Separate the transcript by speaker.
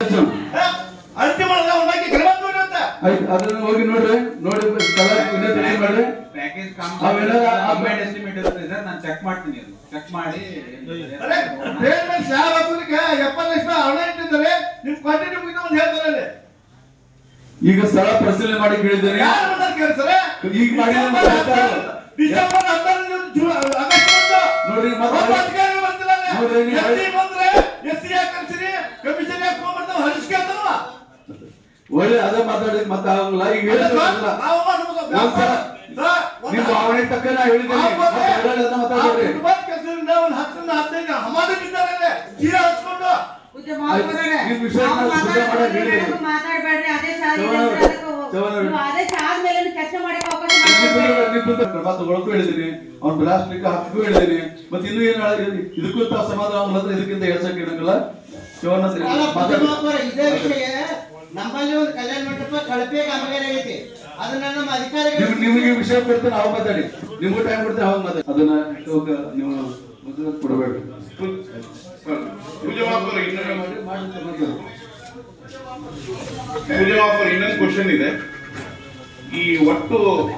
Speaker 1: ಅಂತಿಮ ಅದನ್ನ ಹೋಗಿ ನೋಡ್ರಿ, ನೋಡಿ ಮಾಡ್ರಿ.
Speaker 2: ಪ್ಯಾಕೇಜ್ ಎಸ್ಟಿಮೇಟ್ ಇರುತ್ತೆ ಸರ್, ನಾನು ಚೆಕ್ ಮಾಡ್ತೀನಿ. ಅದು ಚೆಕ್ ಮಾಡಿ
Speaker 1: 70 ಲಕ್ಷ ಹಣ ಇಟ್ಟಿದ್ದಾರೆ. ನಿಮ್ ಕ್ವಾಂಟಿಟಿ ಮುಗಿದ ಹೇಳ್ತಾರೆ. ಈಗ ಸ್ಥಳ ಪರಿಶೀಲನೆ ಮಾಡಿ ಕೇಳಿದ್ದೇನೆ. ಈಗ ಮಾಡಿ ಡಿಸೆಂಬರ್ 11 ಆಗಸ್ಟ್ ನೋಡ್ರಿ ಒಳ್ಳೆ ಅದೇ ಮಾತಾಡಿದ್ ಮತ್ತೆ ಆಗಲ್ಲ. ಈಗ ನಿಮ್ ಭಾವನೆ ತಕ್ಕ ನಾ ಹೇಳಿದ್ದೇನೆ. ಹೇಳಿದೀನಿ, ಅವ್ನು ಬಿಲಾಸ್ಲಿಕ್ಕೆ ಹಕ್ಕು ಹೇಳಿದೀನಿ. ಮತ್ತೆ ಇನ್ನೂ ಏನ್ ಹೇಳಿದೀನಿ, ಇದಕ್ಕೂ ಸಮಾಧಾನ ಇದಕ್ಕಿಂತ ಹೇಳ್ಸಕ್ ಇರಂಗಿಲ್ಲ.
Speaker 3: ಇದೇ ವಿಷಯ ನಮ್ಮಲ್ಲಿ ಒಂದು ಕಲ್ಯಾಣ ಮಂಟಪ ಕಳಪೆ ಕಾಮಗಾರಿ ಆಗೈತಿ. ಅದನ್ನ ನಮ್ಮ ಅಧಿಕಾರಿಗಳು
Speaker 1: ನಿಮಗೆ ವಿಷಯ ಕೊಡ್ತೇನೆ, ಅವಾಗ ಮಾತಾಡಿ. ನಿಮ್ಗೂ ಟೈಮ್ ಕೊಡ್ತೇನೆ, ಅವಾಗ ಮಾತಾಡಿ. ಅದನ್ನ ನೀವು ಕೊಡಬೇಡಿ.
Speaker 4: ಇನ್ನೊಂದು ಕ್ವಶನ್ ಇದೆ. ಈ ಒಟ್ಟು